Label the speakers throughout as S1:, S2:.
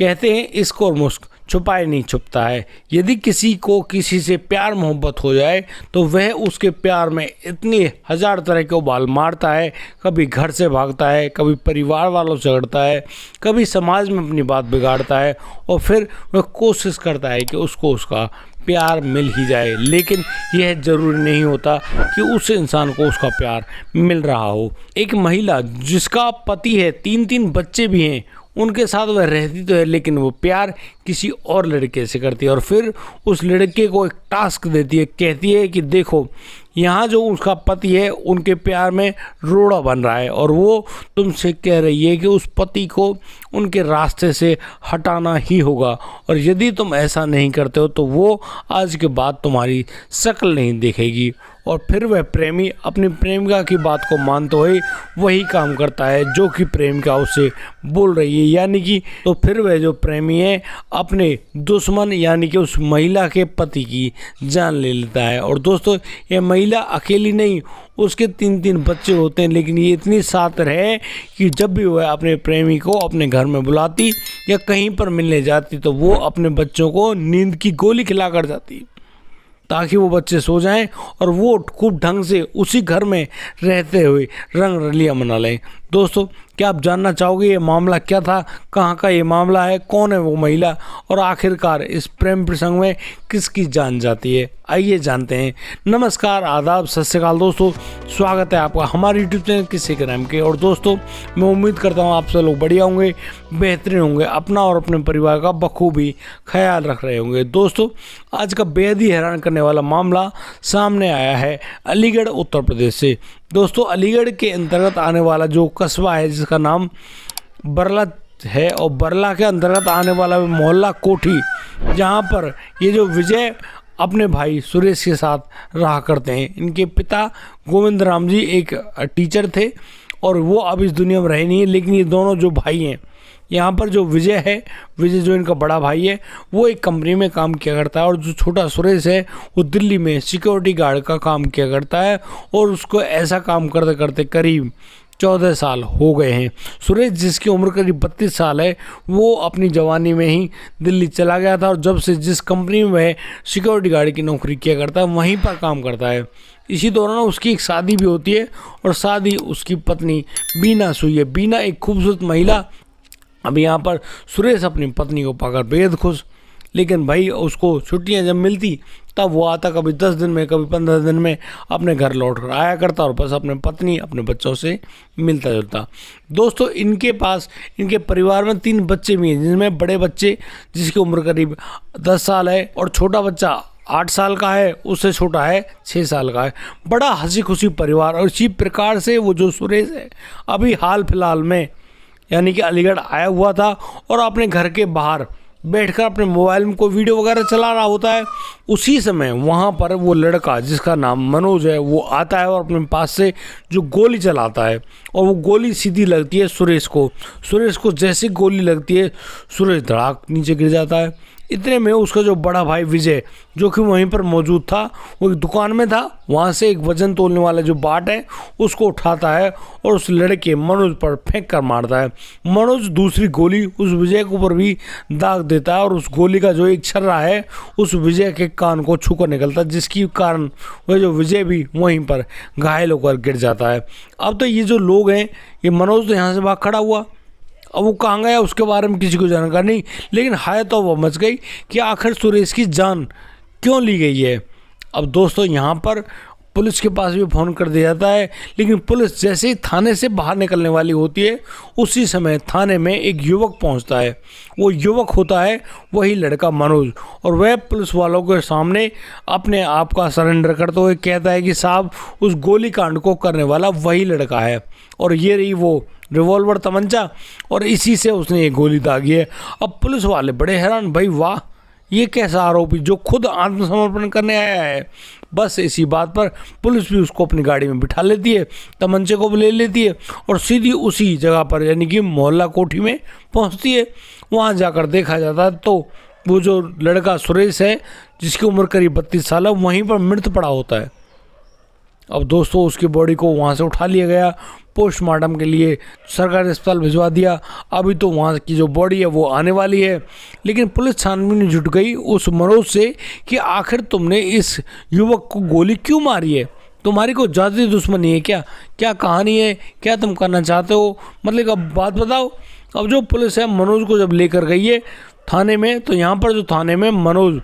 S1: कहते हैं इश्क और मुश्क छुपाए नहीं छुपता है। यदि किसी को किसी से प्यार मोहब्बत हो जाए तो वह उसके प्यार में इतनी हजार तरह के उबाल मारता है। कभी घर से भागता है, कभी परिवार वालों से झगड़ता है, कभी समाज में अपनी बात बिगाड़ता है और फिर वह कोशिश करता है कि उसको उसका प्यार मिल ही जाए। लेकिन यह ज़रूरी नहीं होता कि उस इंसान को उसका प्यार मिल रहा हो। एक महिला जिसका पति है, 3 बच्चे भी हैं, उनके साथ वह रहती तो है लेकिन वो प्यार किसी और लड़के से करती है और फिर उस लड़के को एक टास्क देती है। कहती है कि देखो यहाँ जो उसका पति है उनके प्यार में रोड़ा बन रहा है और वो तुमसे कह रही है कि उस पति को उनके रास्ते से हटाना ही होगा और यदि तुम ऐसा नहीं करते हो तो वो आज के बाद तुम्हारी शक्ल नहीं देखेगी। और फिर वह प्रेमी अपनी प्रेमिका की बात को मानते हुए वही काम करता है जो कि प्रेमिका उसे बोल रही है। यानी कि तो फिर वह जो प्रेमी है अपने दुश्मन यानी कि उस महिला के पति की जान ले लेता है। और दोस्तों ये महिला अकेली नहीं, उसके 3 बच्चे होते हैं, लेकिन ये इतनी शातिर है कि जब भी वह अपने प्रेमी को अपने घर में बुलाती या कहीं पर मिलने जाती तो वो अपने बच्चों को नींद की गोली खिला कर जाती ताकि वो बच्चे सो जाएं और वो खूब ढंग से उसी घर में रहते हुए रंग रलियां मना लें। दोस्तों क्या आप जानना चाहोगे ये मामला क्या था, कहाँ का ये मामला है, कौन है वो महिला और आखिरकार इस प्रेम प्रसंग में किसकी जान जाती है? आइए जानते हैं। नमस्कार, आदाब, सत श्री अकाल दोस्तों, स्वागत है आपका हमारे यूट्यूब चैनल किस्से क्राइम के। और दोस्तों मैं उम्मीद करता हूँ आप सब लोग बढ़िया होंगे, बेहतरीन होंगे, अपना और अपने परिवार का बखूबी ख्याल रख रहे होंगे। दोस्तों आज का बेहद ही हैरान करने वाला मामला सामने आया है अलीगढ़ उत्तर प्रदेश से। दोस्तों अलीगढ़ के अंतर्गत आने वाला जो कस्बा है जिसका नाम बरला है और बरला के अंतर्गत आने वाला मोहल्ला कोठी, जहां पर ये जो विजय अपने भाई सुरेश के साथ रहा करते हैं। इनके पिता गोविंद राम जी एक टीचर थे और वो अब इस दुनिया में रहे नहीं है, लेकिन ये दोनों जो भाई हैं, यहाँ पर जो विजय है, विजय जो इनका बड़ा भाई है, वो एक कंपनी में काम किया करता है और जो छोटा सुरेश है वो दिल्ली में सिक्योरिटी गार्ड का काम किया करता है और उसको ऐसा काम करते करते करीब 14 साल हो गए हैं। सुरेश जिसकी उम्र करीब 32 साल है वो अपनी जवानी में ही दिल्ली चला गया था और जब से जिस कंपनी में वह सिक्योरिटी गार्ड की नौकरी किया करता है वहीं पर काम करता है। इसी दौरान उसकी एक शादी भी होती है और शादी उसकी पत्नी बीना से हुई है। बीना एक खूबसूरत महिला। अब यहाँ पर सुरेश अपनी पत्नी को पाकर बेहद खुश, लेकिन भाई उसको छुट्टियाँ जब मिलती तब वो आता कभी 10 दिन में कभी 15 दिन में अपने घर लौट कर आया करता और बस अपने पत्नी अपने बच्चों से मिलता जुलता। दोस्तों इनके पास इनके परिवार में 3 बच्चे भी हैं, जिनमें बड़े बच्चे जिसकी उम्र करीब 10 साल है और छोटा बच्चा 8 साल का है, उससे छोटा है 6 साल का है। बड़ा हंसी खुशी परिवार। और इसी प्रकार से वो जो सुरेश है अभी हाल फिलहाल में यानी कि अलीगढ़ आया हुआ था और अपने घर के बाहर बैठकर अपने मोबाइल में कोई वीडियो वगैरह चला रहा होता है। उसी समय वहाँ पर वो लड़का जिसका नाम मनोज है वो आता है और अपने पास से जो गोली चलाता है और वो गोली सीधी लगती है सुरेश को। सुरेश को जैसे गोली लगती है सुरेश धड़ाक नीचे गिर जाता है। इतने में उसका जो बड़ा भाई विजय जो कि वहीं पर मौजूद था, वो एक दुकान में था, वहाँ से एक वजन तोलने वाला जो बाट है उसको उठाता है और उस लड़के मनोज पर फेंक कर मारता है। मनोज दूसरी गोली उस विजय के ऊपर भी दाग देता है और उस गोली का जो एक छर्रा है उस विजय के कान को छूकर निकलता है, जिसके कारण वह जो विजय भी वहीं पर घायल होकर गिर जाता है। अब तो ये जो लोग हैं, ये मनोज तो यहाँ से भाग खड़ा हुआ, अब वो कहाँ गया उसके बारे में किसी को जानकारी नहीं, लेकिन हाय तो वो मच गई कि आखिर सुरेश की जान क्यों ली गई है। अब दोस्तों यहाँ पर पुलिस के पास भी फ़ोन कर दिया जाता है, लेकिन पुलिस जैसे ही थाने से बाहर निकलने वाली होती है उसी समय थाने में एक युवक पहुंचता है। वो युवक होता है वही लड़का मनोज और वह पुलिस वालों के सामने अपने आप का सरेंडर करते हुए कहता है कि साहब उस गोली कांड को करने वाला वही लड़का है और ये रही वो रिवॉल्वर तमंचा और इसी से उसने ये गोली दागी है। अब पुलिस वाले बड़े हैरान, भाई वाह ये कैसा आरोपी जो खुद आत्मसमर्पण करने आया है। बस इसी बात पर पुलिस भी उसको अपनी गाड़ी में बिठा लेती है, तमंचे को भी ले लेती है और सीधी उसी जगह पर यानी कि मोहल्ला कोठी में पहुंचती है। वहां जाकर देखा जाता है तो वो जो लड़का सुरेश है जिसकी उम्र करीब 32 साल है वहीं पर मृत पड़ा होता है। अब दोस्तों उसकी बॉडी को वहाँ से उठा लिया गया, पोस्टमार्टम के लिए सरकारी अस्पताल भिजवा दिया। अभी तो वहाँ की जो बॉडी है वो आने वाली है। लेकिन पुलिस छानबीन जुट गई उस मनोज से कि आखिर तुमने इस युवक को गोली क्यों मारी है, तुम्हारी कोई जाति दुश्मनी है क्या, क्या कहानी है, क्या तुम करना चाहते हो, मतलब अब बात बताओ। अब जो पुलिस है मनोज को जब लेकर गई है थाने में, तो यहाँ पर जो थाने में मनोज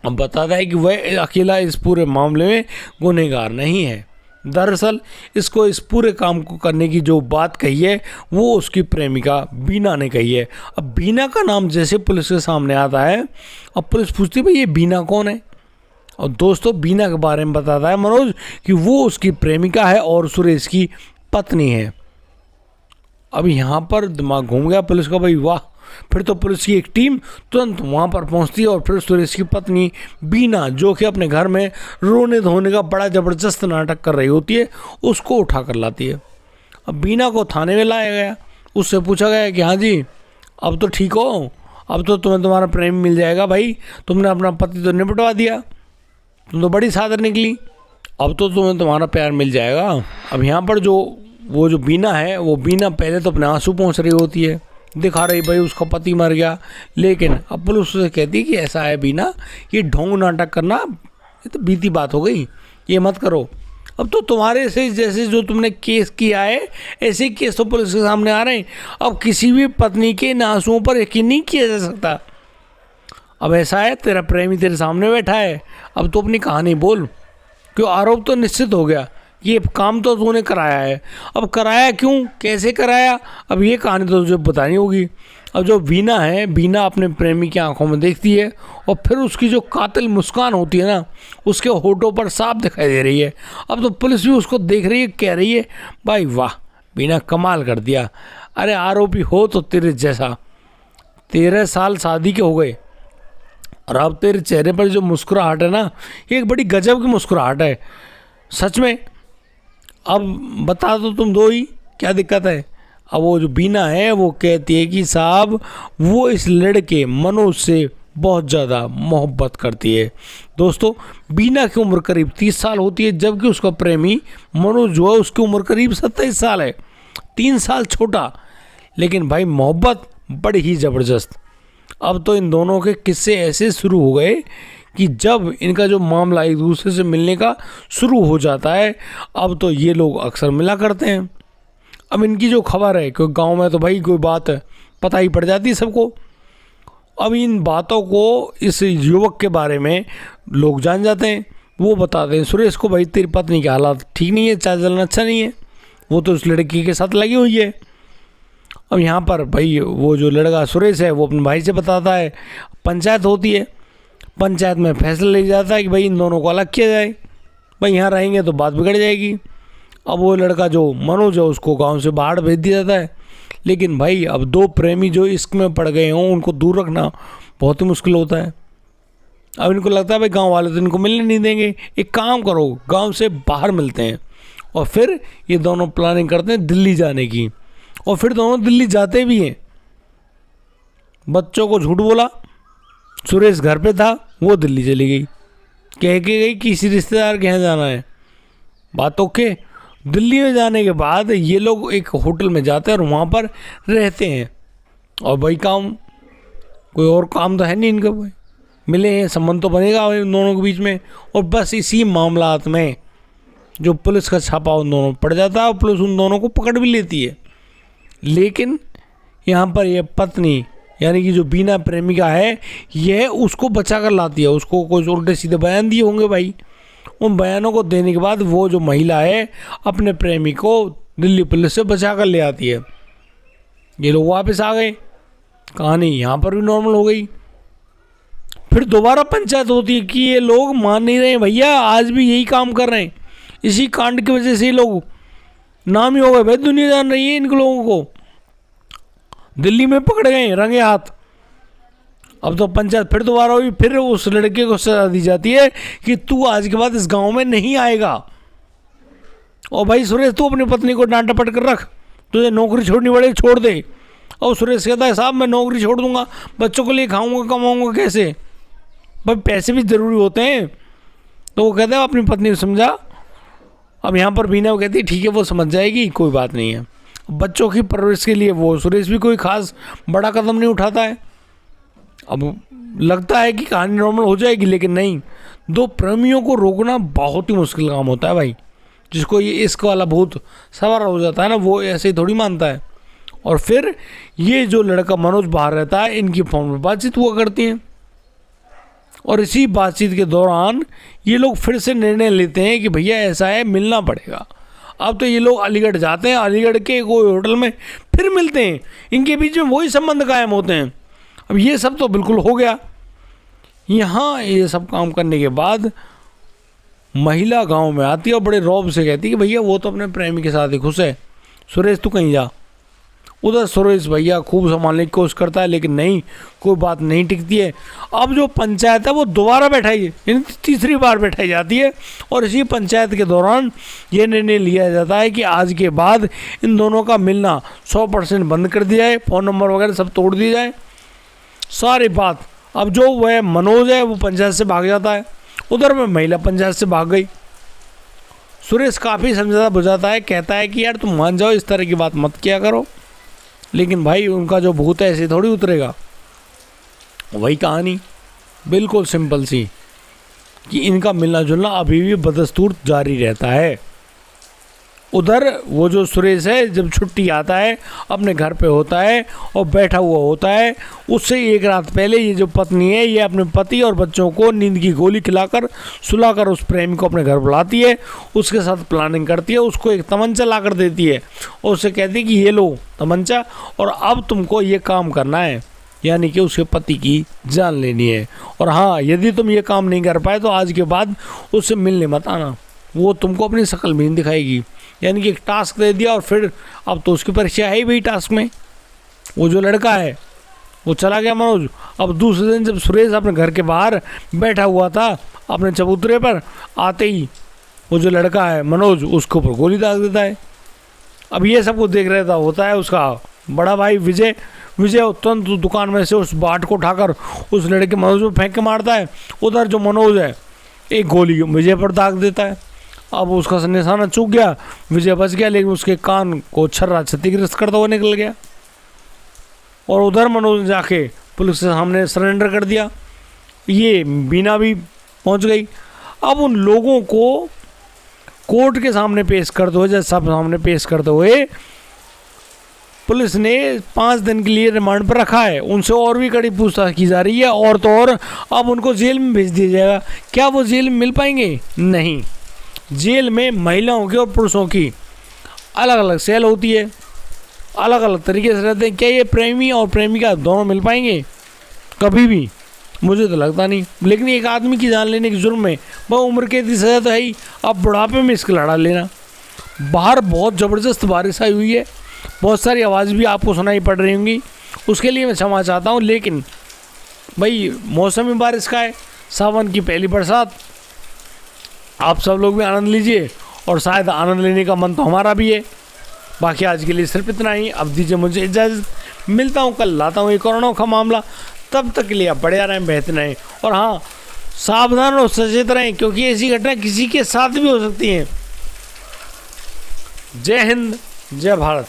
S1: अब बताता है कि वह अकेला इस पूरे मामले में गुनहगार नहीं है। दरअसल इसको इस पूरे काम को करने की जो बात कही है वो उसकी प्रेमिका बीना ने कही है। अब बीना का नाम जैसे पुलिस के सामने आता है, अब पुलिस पूछती है भाई ये बीना कौन है। और दोस्तों बीना के बारे में बताता है मनोज कि वो उसकी प्रेमिका है और सुरेश की पत्नी है। अब यहाँ पर दिमाग घूम गया पुलिस का, भाई वाह। फिर तो पुलिस की एक टीम तुरंत वहाँ पर पहुँचती है और फिर सुरेश की पत्नी बीना, जो कि अपने घर में रोने धोने का बड़ा ज़बरदस्त नाटक कर रही होती है, उसको उठा कर लाती है। अब बीना को थाने में लाया गया, उससे पूछा गया कि हाँ जी अब तो ठीक हो, अब तो तुम्हें तुम्हारा प्रेम मिल जाएगा भाई, तुमने अपना पति तो निपटवा दिया, तुम तो बड़ी सादर निकली, अब तो तुम्हें तुम्हारा प्यार मिल जाएगा। अब यहाँ पर जो बीना है, वो बीना पहले तो अपने आंसू पहुँच रही होती है, दिखा रही भाई उसका पति मर गया। लेकिन अब पुलिस उसे कहती है कि ऐसा है बीना, ये ढोंग नाटक करना ये तो बीती बात हो गई, ये मत करो। अब तो तुम्हारे से जैसे जो तुमने केस किया है ऐसे केस तो पुलिस के सामने आ रहे हैं। अब किसी भी पत्नी के इन आंसुओं पर यकीन नहीं किया जा सकता। अब ऐसा है तेरा प्रेमी तेरे सामने बैठा है, अब तो अपनी कहानी बोल, क्यों आरोप तो निश्चित हो गया, ये काम तो तूने कराया है। अब कराया क्यों, कैसे कराया, अब ये कहानी तो तुझे बतानी होगी। अब जो बीना है, बीना अपने प्रेमी की आंखों में देखती है और फिर उसकी जो कातिल मुस्कान होती है ना, उसके होठों पर साफ दिखाई दे रही है। अब तो पुलिस भी उसको देख रही है, कह रही है भाई वाह बीना कमाल कर दिया, अरे आरोपी हो तो तेरे जैसा, 13 साल शादी के हो गए और अब तेरे चेहरे पर जो मुस्कुराहट है ना, ये एक बड़ी गजब की मुस्कुराहट है सच में। अब बता दो तुम दो ही, क्या दिक्कत है। अब वो जो बीना है वो कहती है कि साहब वो इस लड़के मनोज से बहुत ज़्यादा मोहब्बत करती है। दोस्तों बीना की उम्र करीब 30 साल होती है, जबकि उसका प्रेमी मनोज जो है उसकी उम्र करीब 27 साल है, 3 साल छोटा। लेकिन भाई मोहब्बत बड़ी ही ज़बरदस्त। अब तो इन दोनों के किस्से ऐसे शुरू हो गए कि जब इनका जो मामला एक दूसरे से मिलने का शुरू हो जाता है, अब तो ये लोग अक्सर मिला करते हैं। अब इनकी जो खबर है, क्योंकि गांव में तो भाई कोई बात है पता ही पड़ जाती है सबको। अब इन बातों को इस युवक के बारे में लोग जान जाते हैं, वो बताते हैं सुरेश को भाई तेरी पत्नी के हालात ठीक नहीं है, चाय चलना अच्छा नहीं है, वो तो उस लड़की के साथ लगी हुई है। अब यहाँ पर भाई वो जो लड़का सुरेश है वो अपने भाई से बताता है, पंचायत होती है, पंचायत में फैसला ले जाता है कि भाई इन दोनों को अलग किया जाए, भाई यहाँ रहेंगे तो बात बिगड़ जाएगी। अब वो लड़का जो मनोज है उसको गांव से बाहर भेज दिया जाता है। लेकिन भाई अब दो प्रेमी जो इश्क में पड़ गए हों उनको दूर रखना बहुत ही मुश्किल होता है। अब इनको लगता है भाई गांव वाले तो इनको मिलने नहीं देंगे, एक काम करो गांव से बाहर मिलते हैं। और फिर ये दोनों प्लानिंग करते हैं दिल्ली जाने की, और फिर दोनों दिल्ली जाते भी हैं। बच्चों को झूठ बोला, सुरेश घर पे था, वो दिल्ली चली गई, कह के गई किसी रिश्तेदार के यहाँ जाना है। बात ओके। दिल्ली में जाने के बाद ये लोग एक होटल में जाते हैं और वहाँ पर रहते हैं। और भाई काम कोई और काम तो है नहीं इनका, भाई मिले हैं, संबंध तो बनेगा इन दोनों के बीच में। और बस इसी मामलात में जो पुलिस का छापा उन दोनों पड़ जाता है और पुलिस उन दोनों को पकड़ भी लेती है। लेकिन यहाँ पर यह पत्नी यानी कि जो बीना प्रेमिका है यह उसको बचा कर लाती है। उसको कोई उल्टे सीधे बयान दिए होंगे भाई, उन बयानों को देने के बाद वो जो महिला है अपने प्रेमी को दिल्ली पुलिस से बचा कर ले आती है। ये लोग वापस आ गए, कहानी यहाँ पर भी नॉर्मल हो गई। फिर दोबारा पंचायत होती है कि ये लोग मान नहीं रहे भैया, आज भी यही काम कर रहे हैं, इसी कांड की वजह से ये लोग नाम ही हो गए भाई, दुनिया जान रही है इन लोगों को, दिल्ली में पकड़े गए रंगे हाथ। अब तो पंचायत फिर दोबारा हुई, फिर उस लड़के को सजा दी जाती है कि तू आज के बाद इस गांव में नहीं आएगा। और भाई सुरेश तू अपनी पत्नी को डांट डपट कर रख, तुझे नौकरी छोड़नी पड़ेगी छोड़ दे। और सुरेश कहता है साहब मैं नौकरी छोड़ दूंगा, बच्चों के लिए खाऊंगा कमाऊंगा कैसे, भाई पैसे भी ज़रूरी होते हैं। तो वो कहता है अपनी पत्नी को समझा अब यहाँ पर बीना वो कहती है ठीक है वो समझ जाएगी, कोई बात नहीं है। बच्चों की परवरिश के लिए वो सुरेश भी कोई खास बड़ा कदम नहीं उठाता है। अब लगता है कि कहानी नॉर्मल हो जाएगी, लेकिन नहीं, दो प्रेमियों को रोकना बहुत ही मुश्किल काम होता है भाई। जिसको ये इश्क वाला भूत सवार हो जाता है ना, वो ऐसे ही थोड़ी मानता है। और फिर ये जो लड़का मनोज बाहर रहता है, इनकी फोन पर बातचीत हुआ करती है, और इसी बातचीत के दौरान ये लोग फिर से निर्णय लेते हैं कि भैया ऐसा है, मिलना पड़ेगा। अब तो ये लोग अलीगढ़ जाते हैं, अलीगढ़ के कोई होटल में फिर मिलते हैं, इनके बीच में वही संबंध कायम होते हैं। अब ये सब तो बिल्कुल हो गया। यहाँ ये सब काम करने के बाद महिला गांव में आती है और बड़े रौब से कहती है कि भैया वो तो अपने प्रेमी के साथ ही खुश है, सुरेश तू कहीं जा। उधर सुरेश भैया खूब संभालने की कोशिश करता है, लेकिन नहीं, कोई बात नहीं टिकती है। अब जो पंचायत है वो दोबारा बैठाई, तीसरी बार बैठाई जाती है, और इसी पंचायत के दौरान ये निर्णय लिया जाता है कि आज के बाद इन दोनों का मिलना 100% बंद कर दिया जाए, फ़ोन नंबर वगैरह सब तोड़ दिए जाए, सारी बात। अब जो वह मनोज है वो पंचायत से भाग जाता है, उधर में महिला पंचायत से भाग गई। सुरेश काफ़ी समझाता बुझाता है, कहता है कि यार तुम मान जाओ, इस तरह की बात मत किया करो, लेकिन भाई उनका जो भूत है ऐसे थोड़ी उतरेगा। वही कहानी बिल्कुल सिंपल सी कि इनका मिलना जुलना अभी भी बदस्तूर जारी रहता है। उधर वो जो सुरेश है जब छुट्टी आता है अपने घर पे होता है और बैठा हुआ होता है, उससे एक रात पहले ये जो पत्नी है ये अपने पति और बच्चों को नींद की गोली खिलाकर सुलाकर उस प्रेमी को अपने घर बुलाती है, उसके साथ प्लानिंग करती है, उसको एक तमंचा ला कर देती है और उससे कहती है कि ये लो तमंचा और अब तुमको ये काम करना है, यानी कि उसके पति की जान लेनी है। और हाँ, यदि तुम ये काम नहीं कर पाए तो आज के बाद उससे मिलने मत आना, वो तुमको अपनी शक्ल भी नहीं दिखाएगी। यानी कि एक टास्क दे दिया और फिर अब तो उसकी परीक्षा है ही भाई टास्क में। वो जो लड़का है वो चला गया मनोज। अब दूसरे दिन जब सुरेश अपने घर के बाहर बैठा हुआ था अपने चबूतरे पर, आते ही वो जो लड़का है मनोज उसके ऊपर गोली दाग देता है। अब ये सब कुछ देख रहा था, होता है उसका बड़ा भाई विजय। विजय तुरंत दुकान में से उस बाट को उठाकर उस लड़के मनोज में फेंक के मारता है। उधर जो मनोज है एक गोली विजय पर दाग देता है। अब उसका निशाना चूक गया, विजय बच गया, लेकिन उसके कान को छर्रा क्षतिग्रस्त करता हुआ निकल गया। और उधर मनोज ने जाके पुलिस के सामने सरेंडर कर दिया। ये बीना भी पहुंच गई। अब उन लोगों को कोर्ट के सामने पेश करते हुए, जज साहब सामने पेश करते हुए पुलिस ने 5 दिन के लिए रिमांड पर रखा है। उनसे और भी कड़ी पूछताछ की जा रही है, और तो और अब उनको जेल में भेज दिया जाएगा। क्या वो जेल में मिल पाएंगे? नहीं, जेल में महिलाओं की और पुरुषों की अलग अलग सेल होती है, अलग अलग तरीके से रहते हैं। क्या ये प्रेमी और प्रेमिका दोनों मिल पाएंगे? कभी भी मुझे तो लगता नहीं। लेकिन एक आदमी की जान लेने के जुर्म में वह उम्र कैद की सज़ा तो है ही, अब बुढ़ापे में इसका लड़ा लेना। बाहर बहुत ज़बरदस्त बारिश आई हुई है, बहुत सारी आवाज़ भी आपको सुनाई पड़ रही होंगी, उसके लिए मैं क्षमा चाहता हूँ। लेकिन भाई मौसम ही बारिश का है, सावन की पहली बरसात, आप सब लोग भी आनंद लीजिए, और शायद आनंद लेने का मन तो हमारा भी है। बाकी आज के लिए सिर्फ इतना ही। अब दीजिए मुझे इजाज़त, मिलता हूँ कल, लाता हूँ एक और अनोखा मामला। तब तक के लिए आप बढ़िया रहें, बेहतर रहें, और हाँ सावधान और सचेत रहें, क्योंकि ऐसी घटना किसी के साथ भी हो सकती हैं। जय हिंद, जय भारत।